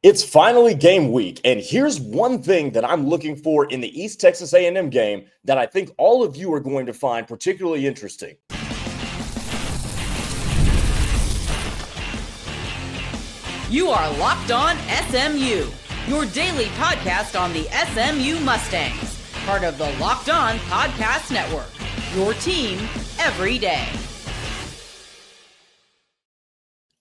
It's finally game week, and here's one thing that I'm looking for in the East Texas A&M game that I think all of you are going to find particularly interesting. You are Locked On SMU, your daily podcast on the SMU Mustangs, part of the Locked On Podcast Network, your team every day.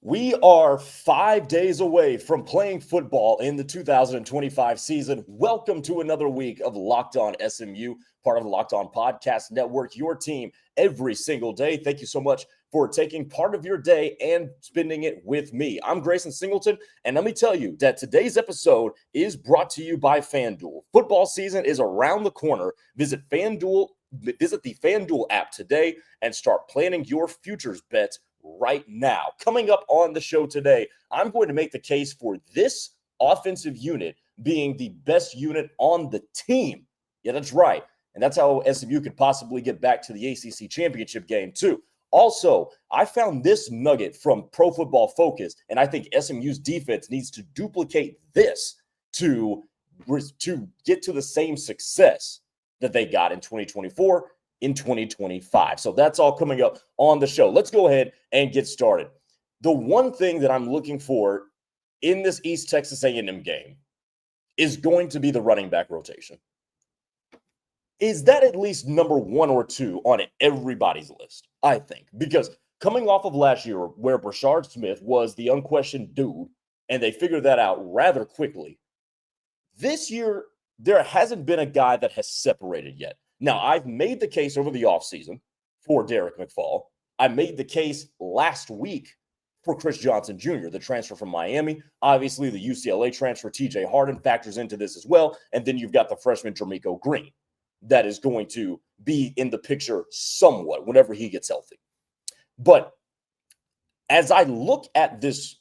We are 5 days away from playing football in the 2025 season. Welcome to another week of Locked On SMU, part of the Locked On Podcast Network, your team every single day. Thank you so much for taking part of your day and spending it with me. I'm Grayson Singleton, and let me tell you that today's episode is brought to you by FanDuel. Football season is around the corner. Visit the FanDuel app today and start planning your futures bets right now. Coming up on the show today, I'm going to make the case for this offensive unit being the best unit on the team. Yeah, that's right. And that's how SMU could possibly get back to the ACC championship game too. Also, I found this nugget from Pro Football Focus, and I think SMU's defense needs to duplicate this to get to the same success that they got in 2024 in 2025. So that's all coming up on the show. Let's go ahead and get started. The one thing that I'm looking for in this East Texas A&M game is going to be the running back rotation. Is that at least number one or two on everybody's list? I think, because coming off of last year where Brashard Smith was the unquestioned dude, and they figured that out rather quickly, this year there hasn't been a guy that has separated yet. Now, I've made the case over the offseason for Derek McFall. I made the case last week for Chris Johnson Jr., the transfer from Miami. Obviously, the UCLA transfer, TJ Harden, factors into this as well. And then you've got the freshman Jermico Green that is going to be in the picture somewhat whenever he gets healthy. But as I look at this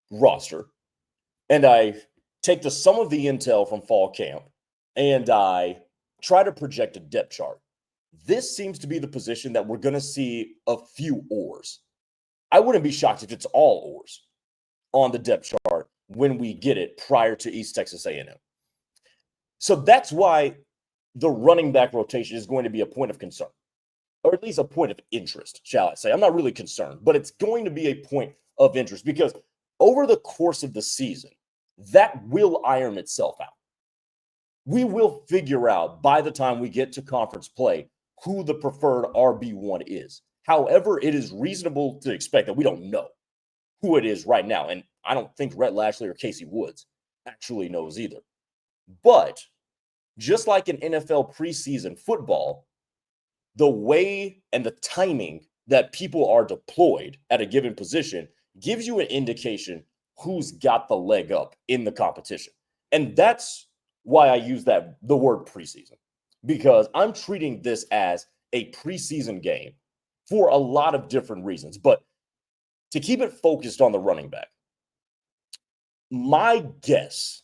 roster and I take the sum of the intel from fall camp and I try to project a depth chart, this seems to be the position that we're going to see a few oars. I wouldn't be shocked if it's all oars on the depth chart when we get it prior to East Texas A&M. So that's why the running back rotation is going to be a point of concern, or at least a point of interest, shall I say. I'm not really concerned, but it's going to be a point of interest because over the course of the season, that will iron itself out. We will figure out by the time we get to conference play who the preferred RB1 is. However, it is reasonable to expect that we don't know who it is right now. And I don't think Rhett Lashley or Casey Woods actually knows either. But just like in NFL preseason football, the way and the timing that people are deployed at a given position gives you an indication who's got the leg up in the competition. And that's why I use the word preseason, because I'm treating this as a preseason game for a lot of different reasons. But to keep it focused on the running back, my guess,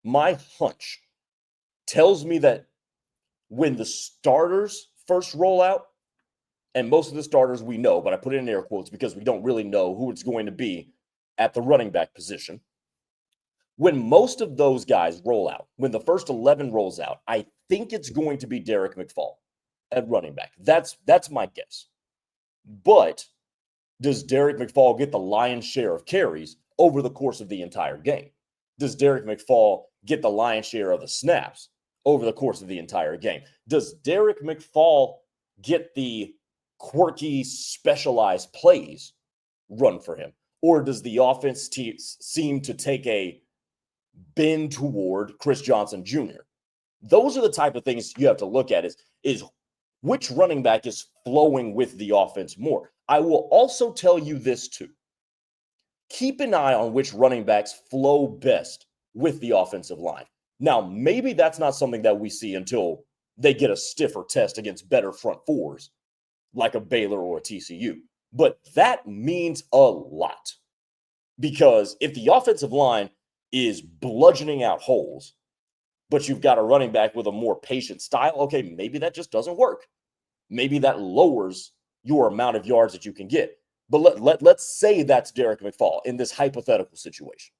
my hunch tells me that when the starters first roll out, and most of the starters we know, but I put it in air quotes because we don't really know who it's going to be at the running back position. When most of those guys roll out, when the first 11 rolls out, I think it's going to be Derek McFall at running back. That's my guess. But does Derek McFall get the lion's share of carries over the course of the entire game? Does Derek McFall get the lion's share of the snaps over the course of the entire game? Does Derek McFall get the quirky, specialized plays run for him? Or does the offense seem to take a bend toward Chris Johnson Jr.? Those are the type of things you have to look at is which running back is flowing with the offense more. I will also tell you this too. Keep an eye on which running backs flow best with the offensive line. Now, maybe that's not something that we see until they get a stiffer test against better front fours like a Baylor or a TCU. But that means a lot, because if the offensive line is bludgeoning out holes, but you've got a running back with a more patient style, okay, maybe that just doesn't work. Maybe that lowers your amount of yards that you can get. But let's say that's Derek McFall in this hypothetical situation.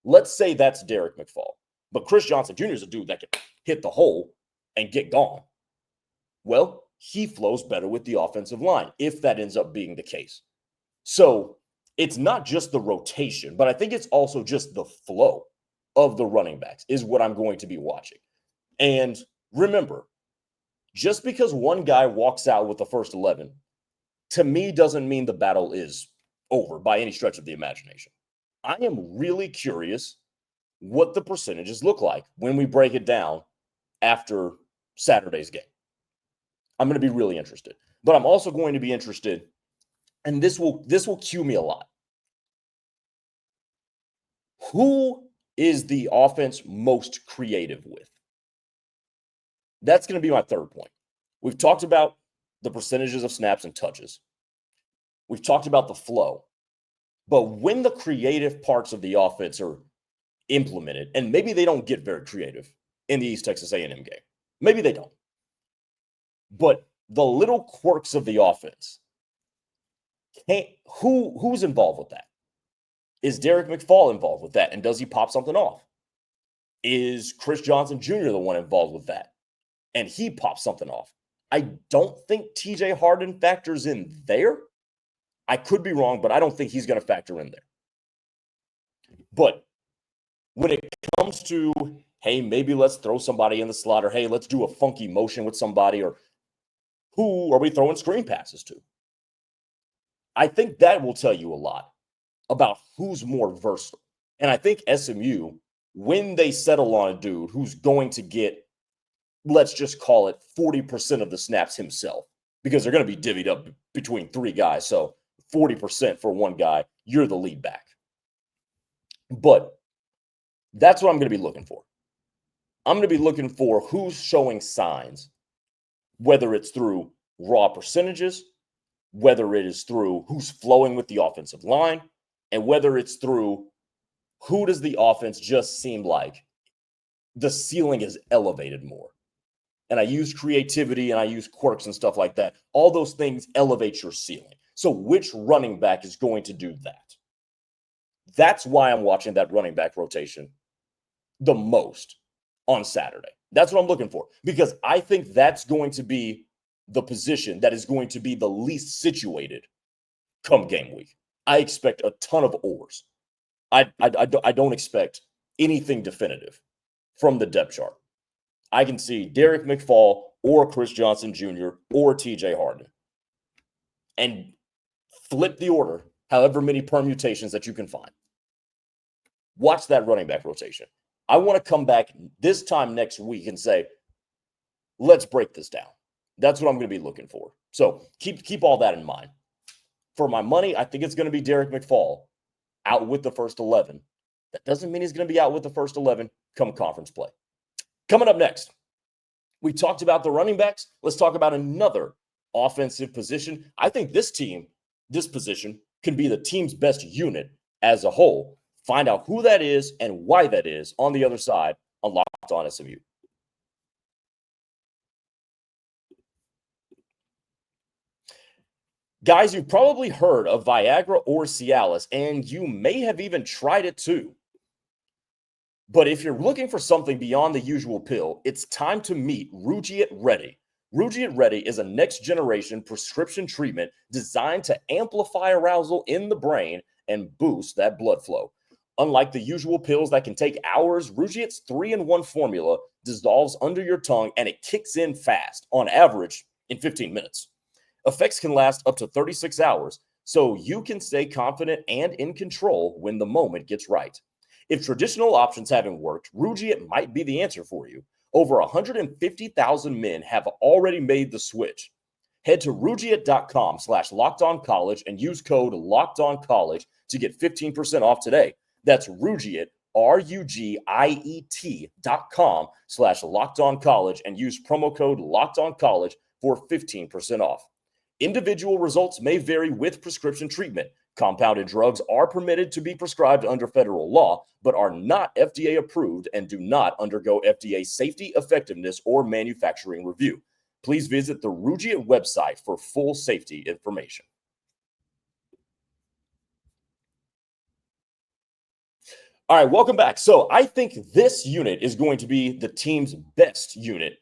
Let's say that's Derek McFall. But Chris Johnson Jr. is a dude that can hit the hole and get gone. Well, he flows better with the offensive line if that ends up being the case. So it's not just the rotation, but I think it's also just the flow of the running backs is what I'm going to be watching. And remember, just because one guy walks out with the first 11, to me doesn't mean the battle is over by any stretch of the imagination. I am really curious what the percentages look like when we break it down after Saturday's game. I'm going to be really interested. But I'm also going to be interested, and this will cue me a lot. Who is the offense most creative with? That's going to be my third point. We've talked about the percentages of snaps and touches. We've talked about the flow. But when the creative parts of the offense are implemented, and maybe they don't get very creative in the East Texas A&M game. Maybe they don't. But the little quirks of the offense, who's involved with that? Is Derek McFall involved with that? And does he pop something off? Is Chris Johnson Jr. the one involved with that? And he pops something off. I don't think TJ Harden factors in there. I could be wrong, but I don't think he's going to factor in there. But when it comes to, hey, maybe let's throw somebody in the slot, or hey, let's do a funky motion with somebody, or who are we throwing screen passes to? I think that will tell you a lot about who's more versatile. And I think SMU, when they settle on a dude who's going to get, let's just call it 40% of the snaps himself, because they're going to be divvied up between three guys. So 40% for one guy, you're the lead back. But that's what I'm going to be looking for. I'm going to be looking for who's showing signs, whether it's through raw percentages, whether it is through who's flowing with the offensive line, and whether it's through who does the offense just seem like the ceiling is elevated more. And I use creativity and I use quirks and stuff like that. All those things elevate your ceiling. So which running back is going to do that? That's why I'm watching that running back rotation the most on Saturday. That's what I'm looking for, because I think that's going to be the position that is going to be the least situated come game week. I expect a ton of ors. I don't expect anything definitive from the depth chart. I can see Derek McFall or Chris Johnson Jr. or TJ Harden. And flip the order, however many permutations that you can find. Watch that running back rotation. I want to come back this time next week and say, let's break this down. That's what I'm going to be looking for. So keep all that in mind. For my money, I think it's going to be Derek McFall out with the first 11. That doesn't mean he's going to be out with the first 11 come conference play. Coming up next, we talked about the running backs. Let's talk about another offensive position. I think this position can be the team's best unit as a whole. Find out who that is and why that is on the other side on Locked On SMU. Guys, you've probably heard of Viagra or Cialis, and you may have even tried it too. But if you're looking for something beyond the usual pill, it's time to meet Rugiet Ready. Rugiet Ready is a next-generation prescription treatment designed to amplify arousal in the brain and boost that blood flow. Unlike the usual pills that can take hours, Rugiet's 3-in-1 formula dissolves under your tongue and it kicks in fast, on average in 15 minutes. Effects can last up to 36 hours, so you can stay confident and in control when the moment gets right. If traditional options haven't worked, Rugiet might be the answer for you. Over 150,000 men have already made the switch. Head to Rugiet.com/LockedOnCollege and use code LockedOnCollege to get 15% off today. That's Rugiet, RUGIET.com/LockedOnCollege and use promo code LockedOnCollege for 15% off. Individual results may vary with prescription treatment. Compounded drugs are permitted to be prescribed under federal law, but are not FDA approved and do not undergo FDA safety, effectiveness, or manufacturing review. Please visit the Rugiet website for full safety information. All right, welcome back. So I think this unit is going to be the team's best unit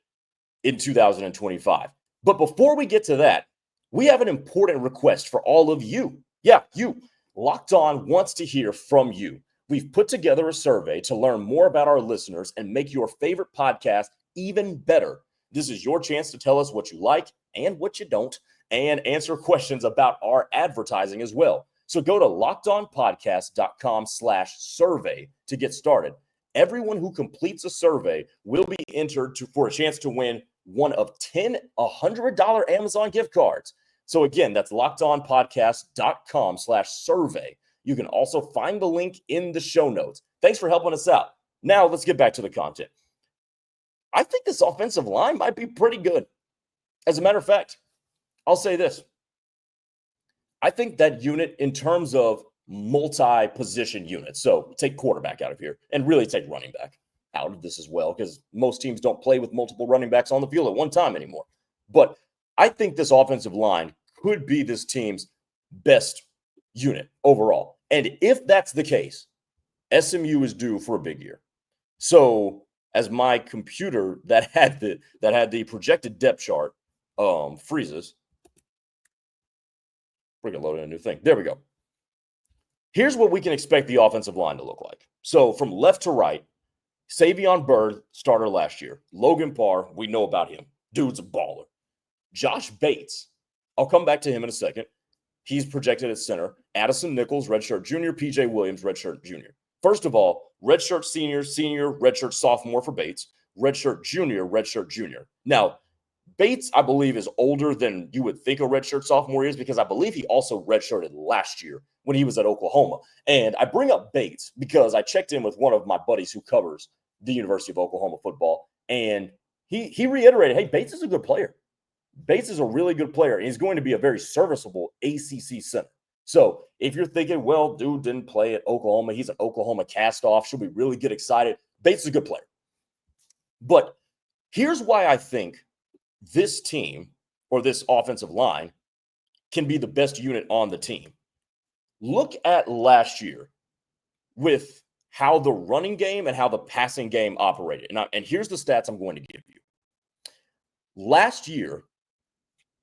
in 2025. But before we get to that, we have an important request for all of you. Yeah, you. Locked On wants to hear from you. We've put together a survey to learn more about our listeners and make your favorite podcast even better. This is your chance to tell us what you like and what you don't, and answer questions about our advertising as well. So go to lockedonpodcast.com/survey to get started. Everyone who completes a survey will be entered for a chance to win one of 10 $100 Amazon gift cards. So again, that's lockedonpodcast.com/survey. You can also find the link in the show notes. Thanks for helping us out. Now let's get back to the content. I think this offensive line might be pretty good. As a matter of fact, I'll say this. I think that unit, in terms of multi-position units, so take quarterback out of here and really take running back out of this as well, because most teams don't play with multiple running backs on the field at one time anymore. But I think this offensive line could be this team's best unit overall. And if that's the case, SMU is due for a big year. So as my computer that had the projected depth chart freezes, we're going to load in a new thing. There we go. Here's what we can expect the offensive line to look like. So from left to right, Savion Byrd, starter last year. Logan Parr, we know about him. Dude's a baller. Josh Bates, I'll come back to him in a second. He's projected at center. Addison Nichols, redshirt junior. PJ Williams, redshirt junior. First of all, redshirt senior, redshirt sophomore for Bates. Redshirt junior. Now, Bates, I believe, is older than you would think a redshirt sophomore is, because I believe he also redshirted last year when he was at Oklahoma. And I bring up Bates because I checked in with one of my buddies who covers the University of Oklahoma football, and he reiterated, hey, Bates is a good player. Bates is a really good player, and he's going to be a very serviceable ACC center. So if you're thinking, well, dude didn't play at Oklahoma, he's an Oklahoma cast-off, should we really get excited? Bates is a good player. But here's why I think this team, or this offensive line, can be the best unit on the team. Look at last year with how the running game and how the passing game operated. And here's the stats I'm going to give you. Last year,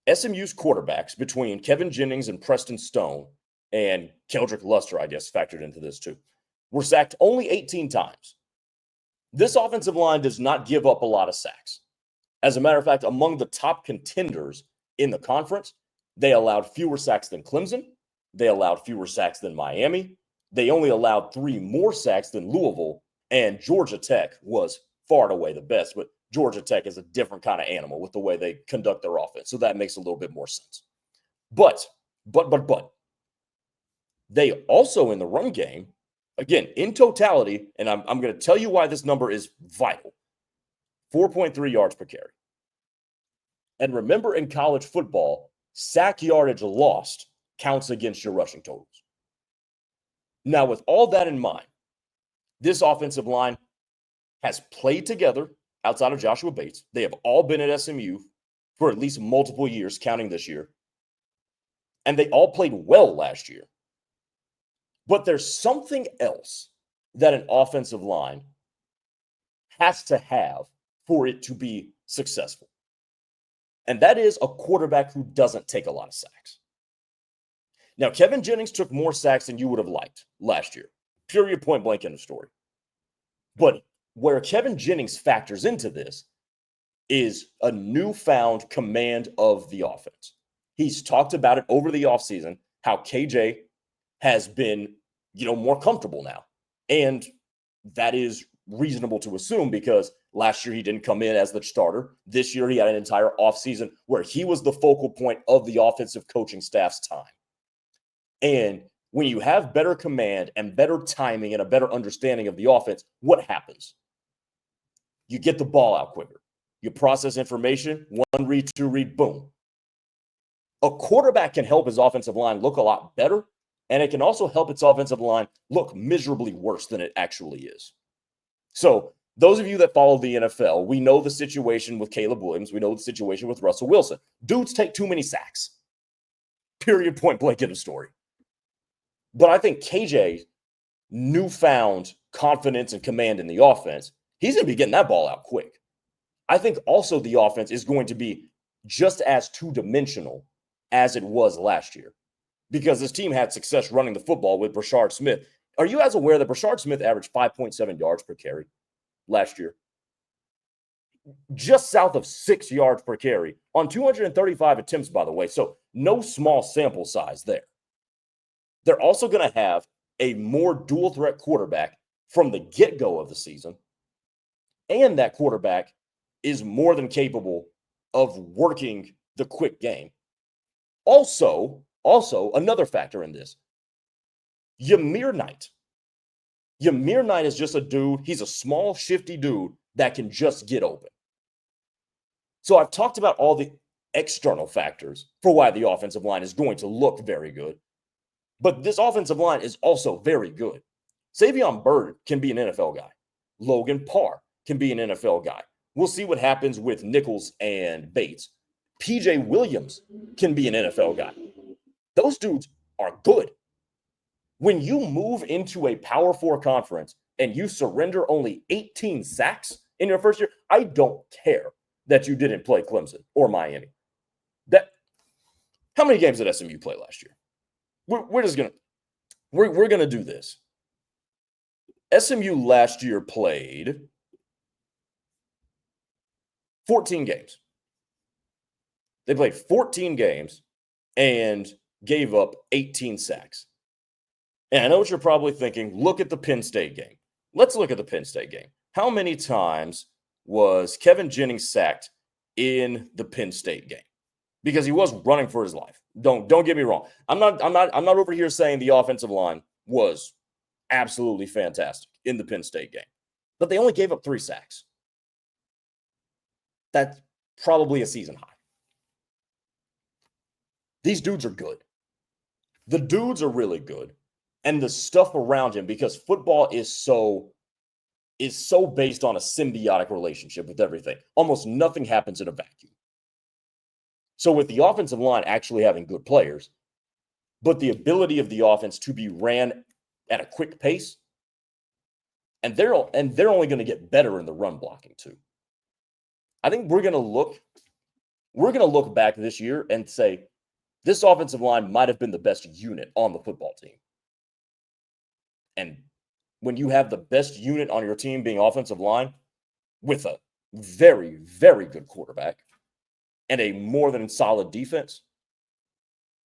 SMU's quarterbacks, between Kevin Jennings and Preston Stone, and Keldrick Luster, I guess, factored into this too, were sacked only 18 times. This offensive line does not give up a lot of sacks. As a matter of fact, among the top contenders in the conference, they allowed fewer sacks than Clemson. They allowed fewer sacks than Miami. They only allowed 3 more sacks than Louisville, and Georgia Tech was far and away the best, but Georgia Tech is a different kind of animal with the way they conduct their offense, so that makes a little bit more sense. But they also, in the run game, again, in totality, and I'm going to tell you why this number is vital, 4.3 yards per carry. And remember, in college football, sack yardage lost counts against your rushing totals. Now, with all that in mind, this offensive line has played together outside of Joshua Bates. They have all been at SMU for at least multiple years, counting this year. And they all played well last year. But there's something else that an offensive line has to have for it to be successful. And that is a quarterback who doesn't take a lot of sacks. Now, Kevin Jennings took more sacks than you would have liked last year. Period, point blank in the story. But where Kevin Jennings factors into this is a newfound command of the offense. He's talked about it over the offseason, how KJ has been, more comfortable now. And that is reasonable to assume, because last year he didn't come in as the starter. This year he had an entire offseason where he was the focal point of the offensive coaching staff's time. And when you have better command and better timing and a better understanding of the offense, what happens? You get the ball out quicker. You process information, 1 read, 2 read, boom. A quarterback can help his offensive line look a lot better, and it can also help its offensive line look miserably worse than it actually is. So those of you that follow the NFL, we know the situation with Caleb Williams. We know the situation with Russell Wilson. Dudes take too many sacks. Period, point blank in the story. But I think KJ's newfound confidence and command in the offense, he's going to be getting that ball out quick. I think also the offense is going to be just as two-dimensional as it was last year because this team had success running the football with Brashard Smith. Are you guys aware that Brashard Smith averaged 5.7 yards per carry last year? Just south of 6 yards per carry on 235 attempts, by the way. So no small sample size there. They're also going to have a more dual threat quarterback from the get-go of the season. And that quarterback is more than capable of working the quick game. Also, another factor in this, Yamir Knight. Yamir Knight is just a dude. He's a small, shifty dude that can just get open. So I've talked about all the external factors for why the offensive line is going to look very good. But this offensive line is also very good. Savion Byrd can be an NFL guy. Logan Parr can be an NFL guy. We'll see what happens with Nichols and Bates. PJ Williams can be an NFL guy. Those dudes are good. When you move into a Power 4 conference and you surrender only 18 sacks in your first year, I don't care that you didn't play Clemson or Miami. How many games did SMU play last year? We're gonna do this. SMU last year played 14 games. They played 14 games and gave up 18 sacks. And I know what you're probably thinking. Look at the Penn State game. Let's look at the Penn State game. How many times was Kevin Jennings sacked in the Penn State game? Because he was running for his life. Don't get me wrong. I'm not over here saying the offensive line was absolutely fantastic in the Penn State game. But they only gave up 3 sacks. That's probably a season high. These dudes are good. The dudes are really good. And the stuff around him, because football is so based on a symbiotic relationship with everything. Almost nothing happens in a vacuum. So with the offensive line actually having good players, but the ability of the offense to be ran at a quick pace, and they're only going to get better in the run blocking too. I think we're going to look back this year and say this offensive line might have been the best unit on the football team. And when you have the best unit on your team being offensive line with a very, very good quarterback and a more than solid defense,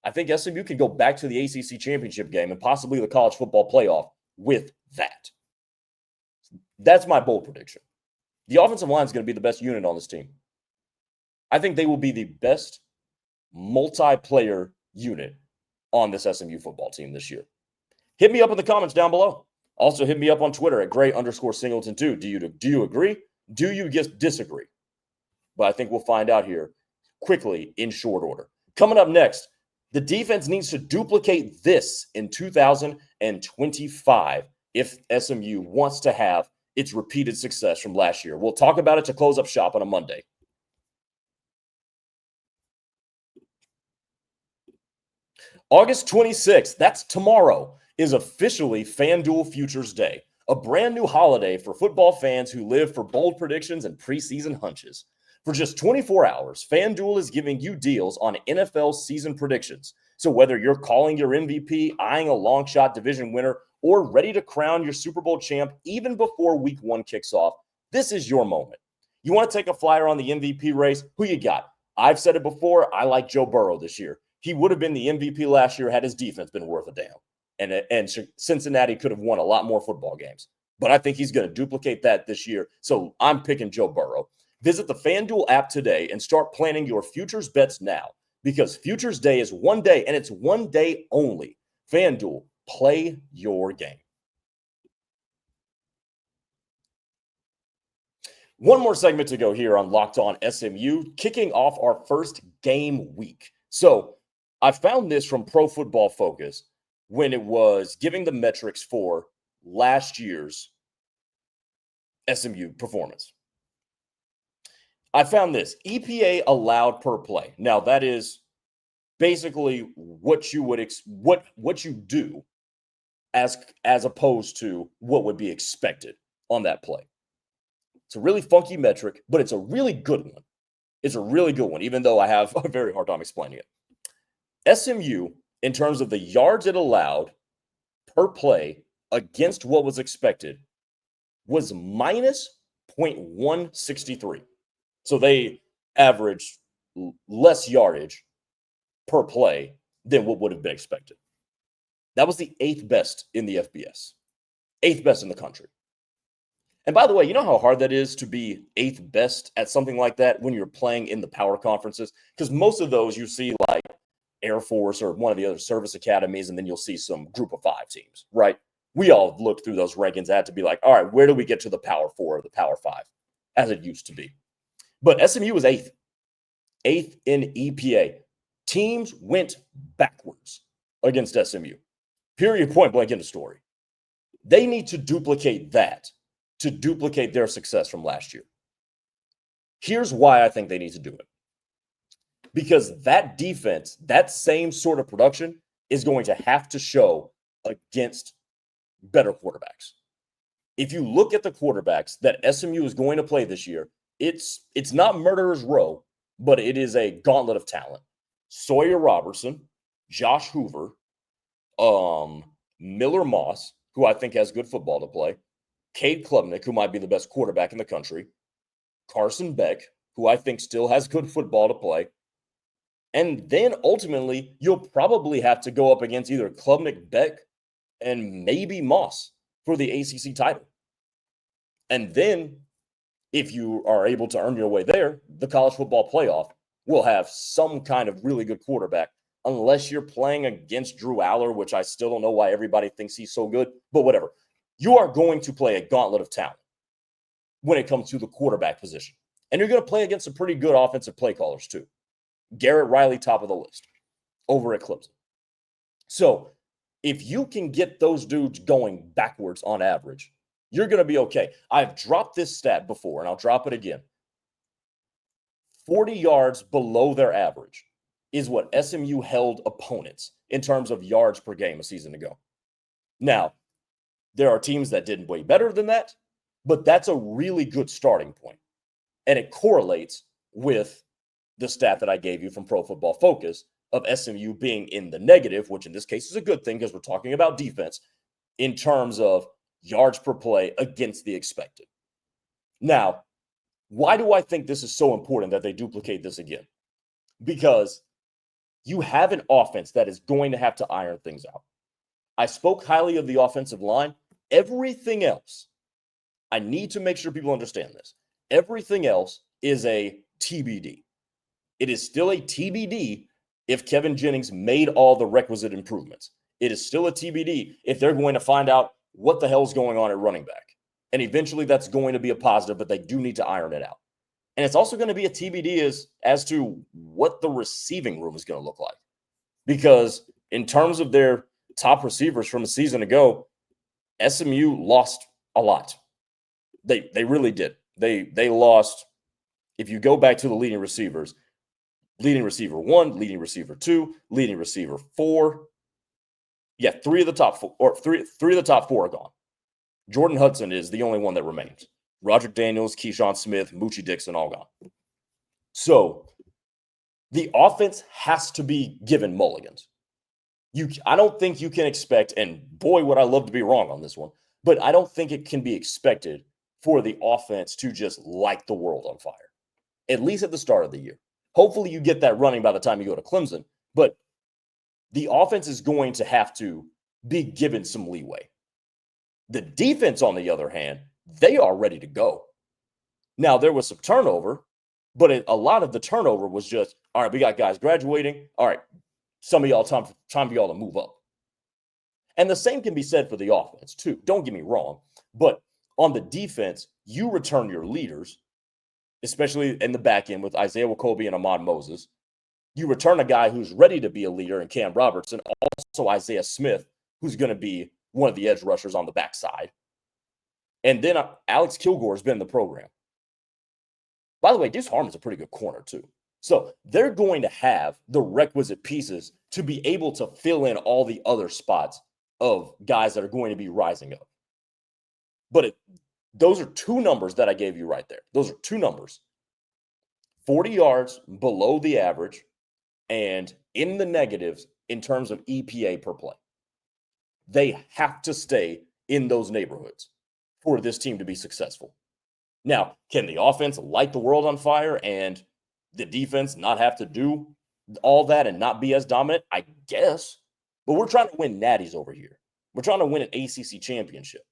I think SMU can go back to the ACC championship game and possibly the college football playoff with that. That's my bold prediction. The offensive line is going to be the best unit on this team. I think they will be the best multiplayer unit on this SMU football team this year. Hit me up in the comments down below. Also, hit me up on Twitter at Gray_Singleton2. Do you agree? Do you just disagree? But I think we'll find out here quickly in short order. Coming up next, the defense needs to duplicate this in 2025 if SMU wants to have its repeated success from last year. We'll talk about it to close up shop on a Monday. August 26th, that's tomorrow, is officially FanDuel Futures Day, a brand new holiday for football fans who live for bold predictions and preseason hunches. For just 24 hours, FanDuel is giving you deals on NFL season predictions. So whether you're calling your MVP, eyeing a long shot division winner, or ready to crown your Super Bowl champ even before week 1 kicks off, this is your moment. You want to take a flyer on the MVP race? Who you got? I've said it before, I like Joe Burrow this year. He would have been the MVP last year had his defense been worth a damn. And Cincinnati could have won a lot more football games. But I think he's going to duplicate that this year. So I'm picking Joe Burrow. Visit the FanDuel app today and start planning your futures bets now, because Futures Day is one day, and it's one day only. FanDuel, play your game. One more segment to go here on Locked On SMU, kicking off our first game week. So I found this from Pro Football Focus when it was giving the metrics for last year's SMU performance. I found this EPA allowed per play. Now that is basically what you would what you do as opposed to what would be expected on that play. It's a really funky metric, but it's a really good one. It's a really good one, even though I have a very hard time explaining it. SMU, in terms of the yards it allowed per play against what was expected, was minus 0.163. So they averaged less yardage per play than what would have been expected. That was the 8th best in the FBS, 8th best in the country. And by the way, you know how hard that is to be 8th best at something like that when you're playing in the power conferences? Because most of those you see like Air Force or one of the other service academies, and then you'll see some group of 5 teams, right? We all looked through those rankings, had to be like, all right, where do we get to the Power 4 or the Power 5 as it used to be? But SMU was 8th in EPA. Teams went backwards against SMU. Period, point blank in the story. They need to duplicate that to duplicate their success from last year. Here's why I think they need to do it. Because that defense, that same sort of production is going to have to show against better quarterbacks. If you look at the quarterbacks that SMU is going to play this year, it's not murderer's row, but it is a gauntlet of talent. Sawyer Robertson, Josh Hoover, Miller Moss, who I think has good football to play, Cade Klubnik, who might be the best quarterback in the country, Carson Beck, who I think still has good football to play. And then ultimately, you'll probably have to go up against either Klubnik, Beck, and maybe Moss for the ACC title. And then, if you are able to earn your way there, the college football playoff will have some kind of really good quarterback, unless you're playing against Drew Aller, which I still don't know why everybody thinks he's so good, but whatever. You are going to play a gauntlet of talent when it comes to the quarterback position. And you're going to play against some pretty good offensive play callers too. Garrett Riley, top of the list over at Clemson. So if you can get those dudes going backwards on average, you're going to be okay. I've dropped this stat before, and I'll drop it again. 40 yards below their average is what SMU held opponents in terms of yards per game a season ago. Now, there are teams that did way better than that, but that's a really good starting point. And it correlates with the stat that I gave you from Pro Football Focus of SMU being in the negative, which in this case is a good thing because we're talking about defense, in terms of yards per play against the expected. Now, why do I think this is so important that they duplicate this again? Because you have an offense that is going to have to iron things out. I spoke highly of the offensive line. Everything else, I need to make sure people understand this. Everything else is a TBD. It is still a TBD if Kevin Jennings made all the requisite improvements. It is still a TBD if they're going to find out what the hell's going on at running back. And eventually that's going to be a positive, but they do need to iron it out. And it's also going to be a TBD as to what the receiving room is going to look like. Because in terms of their top receivers from a season ago, SMU lost a lot. They really did. They lost, if you go back to the leading receivers, leading receiver 1, leading receiver 2, leading receiver 4. Yeah, three of the top 4 are gone. Jordan Hudson is the only one that remains. Roger Daniels, Keyshawn Smith, Moochie Dixon, all gone. So the offense has to be given mulligans. I don't think you can expect, and boy, would I love to be wrong on this one, but I don't think it can be expected for the offense to just light the world on fire, at least at the start of the year. Hopefully you get that running by the time you go to Clemson, but the offense is going to have to be given some leeway. The defense, on the other hand, they are ready to go. Now, there was some turnover, but a lot of the turnover was just, all right, we got guys graduating. All right, some of y'all, time for y'all to move up. And the same can be said for the offense, too. Don't get me wrong. But on the defense, you return your leaders, especially in the back end with Isaiah Wakobe and Ahmad Moses. You return a guy who's ready to be a leader in Cam Robertson, also Isaiah Smith, who's going to be one of the edge rushers on the backside. And then Alex Kilgore has been in the program. By the way, Deuce Harmon's a pretty good corner, too. So they're going to have the requisite pieces to be able to fill in all the other spots of guys that are going to be rising up. But those are two numbers that I gave you right there. Those are two numbers. 40 yards below the average and in the negatives in terms of EPA per play. They have to stay in those neighborhoods for this team to be successful. Now, can the offense light the world on fire and the defense not have to do all that and not be as dominant? I guess. But we're trying to win natties over here. We're trying to win an ACC championship.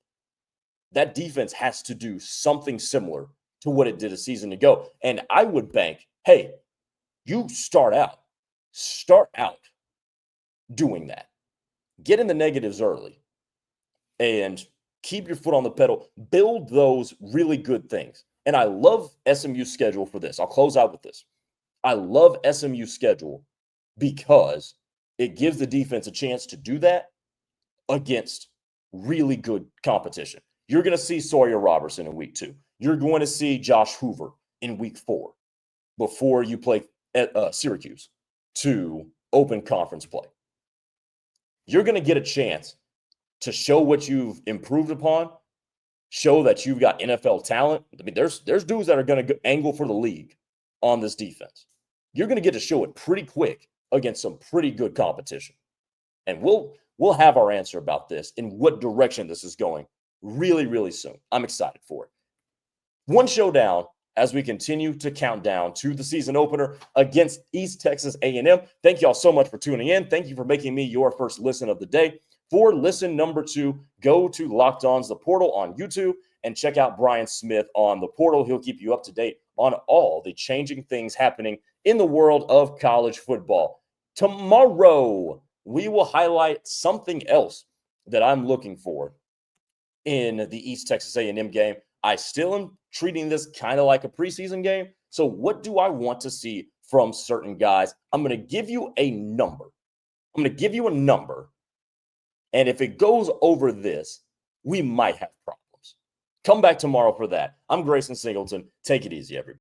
That defense has to do something similar to what it did a season ago. And I would bank, hey, you start out doing that. Get in the negatives early and keep your foot on the pedal. Build those really good things. And I love SMU's schedule for this. I'll close out with this. I love SMU's schedule because it gives the defense a chance to do that against really good competition. You're going to see Sawyer Robertson in week 2. You're going to see Josh Hoover in week 4 before you play Syracuse to open conference play. You're going to get a chance to show what you've improved upon, show that you've got NFL talent. I mean, there's dudes that are going to angle for the league on this defense. You're going to get to show it pretty quick against some pretty good competition. And we'll have our answer about this and what direction this is going really, really soon. I'm excited for it. One showdown as we continue to count down to the season opener against East Texas A&M. Thank you all so much for tuning in. Thank you for making me your first listen of the day. For listen number 2, go to Locked On's The Portal on YouTube and check out Brian Smith on The Portal. He'll keep you up to date on all the changing things happening in the world of college football. Tomorrow, we will highlight something else that I'm looking for in the East Texas A&M game. I still am treating this kind of like a preseason game. So what do I want to see from certain guys? I'm going to give you a number. And if it goes over this, we might have problems. Come back tomorrow for that. I'm Grayson Singleton. Take it easy, everybody.